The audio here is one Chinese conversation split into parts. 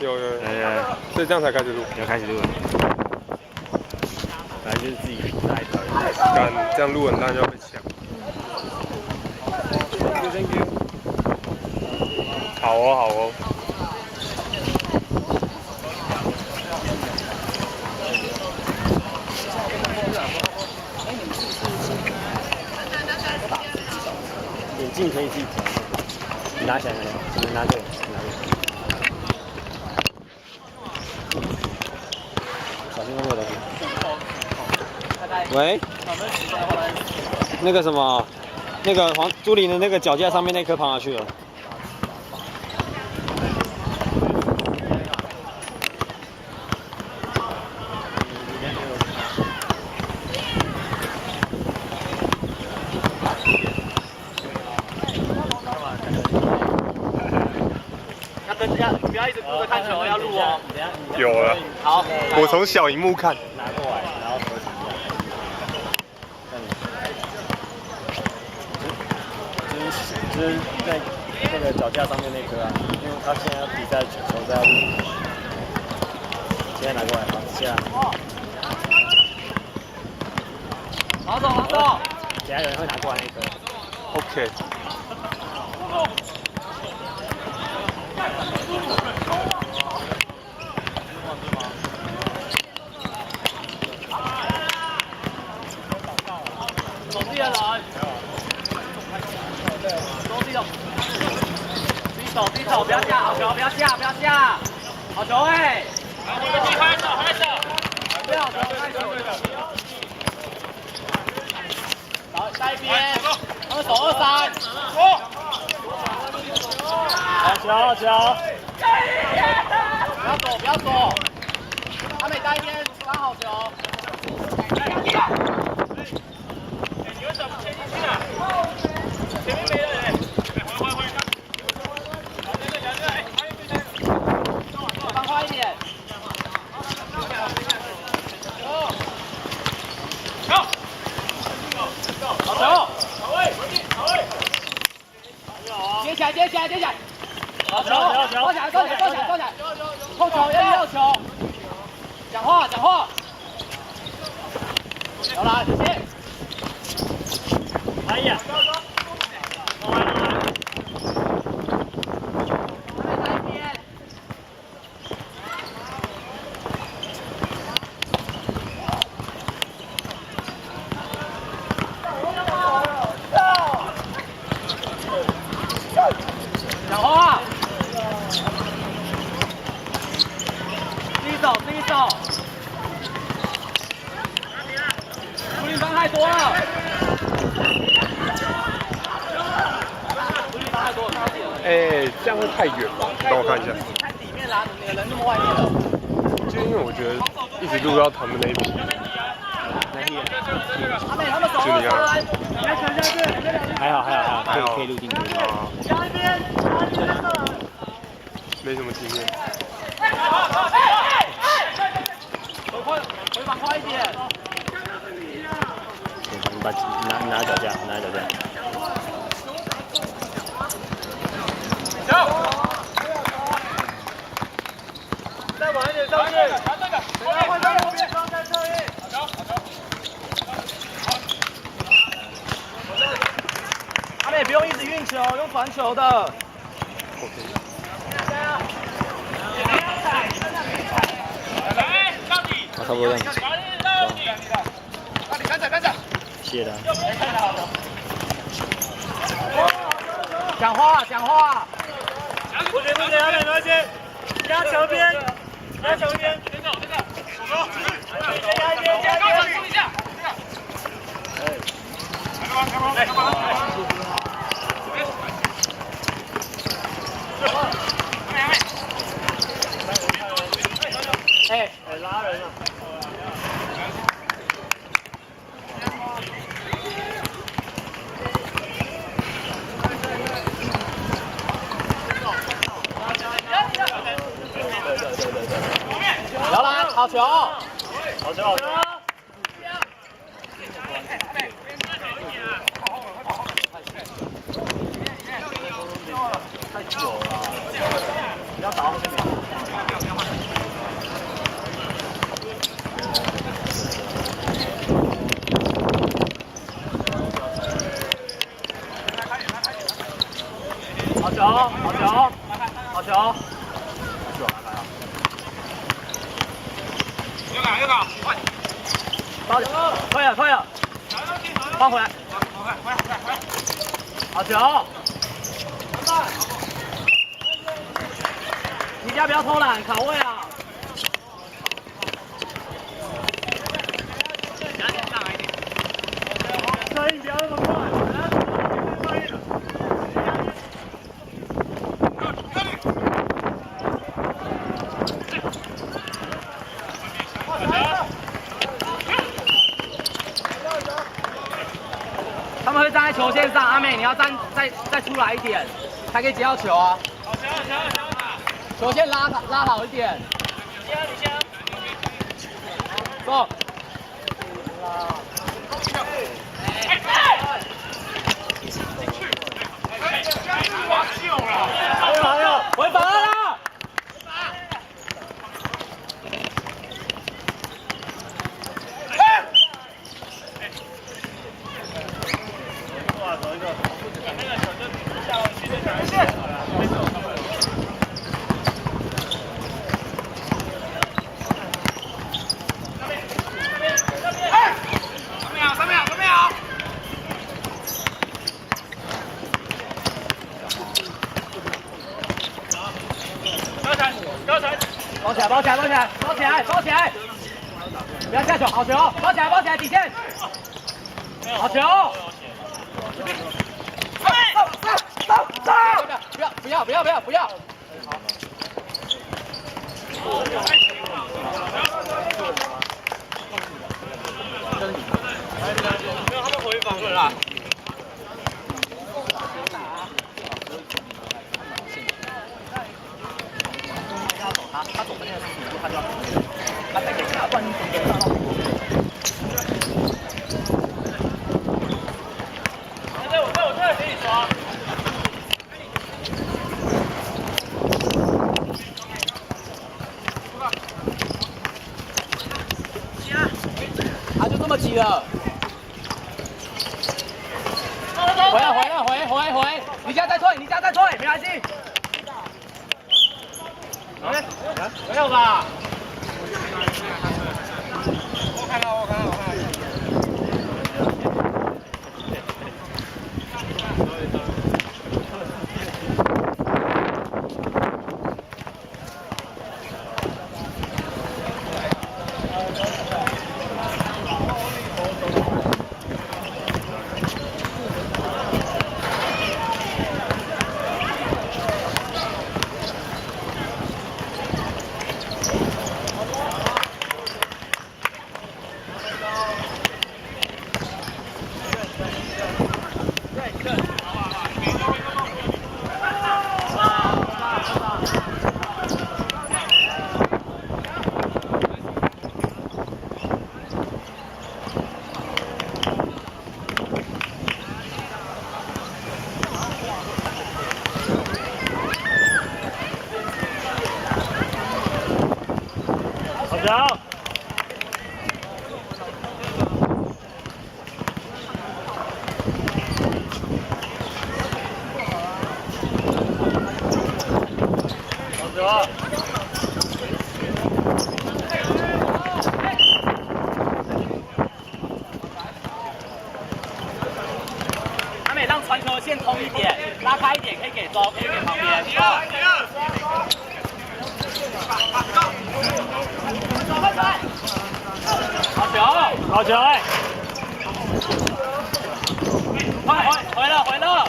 有，所以这样才开始录。要开始录了。反正就是自己拉一条。干，这样录很烂就要被抢。Thank you。好哦，好哦。眼镜可以自己调。你拿起来，你拿这个，你拿这个。小心后面的东西。喂？那个什么，那个朱琳的那个脚架上面那颗跑哪去了？不要一直顾着看球，要录哦。有了。好，我从小荧幕看。拿过来，然后合成就是在那个脚架上面那颗啊，因为他现在要比赛，球在要录。现在拿过来，好，接下来。好走，好走。等下有人会拿过来那颗。OK。走地的人，走地的，低手，不要下，好球，不要下，好球哎！拍手，不要球，拍手。好，下一边，他们守2-3，好球！不要走，他每单一边抓好球。你为什么不切进去啊？前面没人回。放快一点。好球！接起来！好球！收起来！控球，要球。讲话。有了，谢谢。哎呀！讲话。自己走。朱琳帮太多了。这样会太远吧？帮我看一下。看里面啦，你的人那么外面了。就因为我觉得一直录到他们那一批。他们守2-3。还好，可以录进去。加一边。没什么经验。回防快一点。你拿脚架。再晚一点上去。换这个边，在这里。他们也不用一直运球，用传球的。差不多这样子。谢了。讲话。不行，没关系。压球边。加一边。拉人了。摇篮，好球！太久了，不要打后面。球。右搞，快！包推了，放回来。好球！你家不要偷懒，卡位啊！声音不要那么快，他们会站在球线上，阿美你要再出来一点，才可以接到球啊。球线拉好一点。你先。走。回防了。包起来！不要下球，好球！包起来，底线！好球！不要！没有，他们回防了啦。他走的那个速度，他就要他再给他灌进去，上到我这可以刷。啊，就这么挤了。回，你家再退，没关系。没有吧？我看到。阿美让传球线通一点，拉开一点，可以给中，可以给旁边。好球！回了！得了。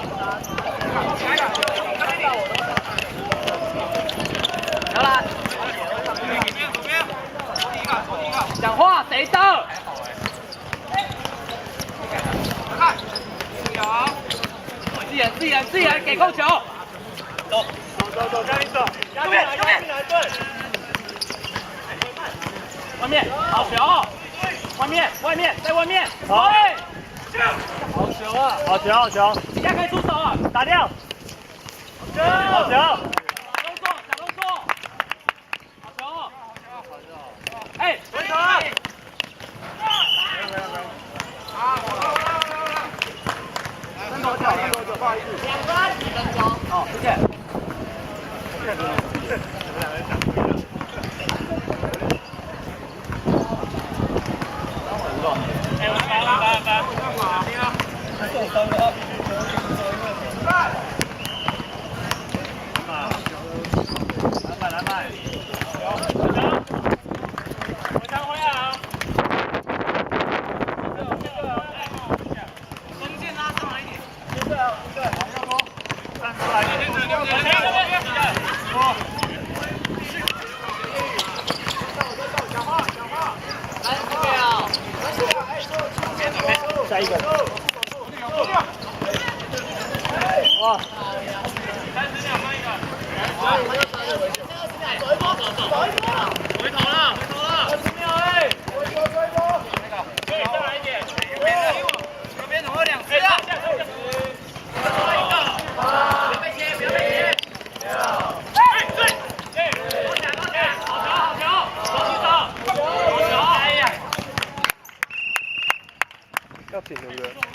讲话谁的？自己给控球。走，加一手，右边，外面，好球！外面，在外面，好球啊！好球！现在可以出手了，打掉。好球！小动作，好球！哎，回头！分头跳，不好意思。2分，几分钟？哦，谢谢。哎，我来慢，我常回来啊。中间拉上来一点。对啊，对，要不站出来，下一个。哇！回头了，20秒哎！可以再来一点，右边总共2次啊！再一个，不要被切，不要被切。哎，对，多抢，好球，手举手，好球，哎呀！要停对不对？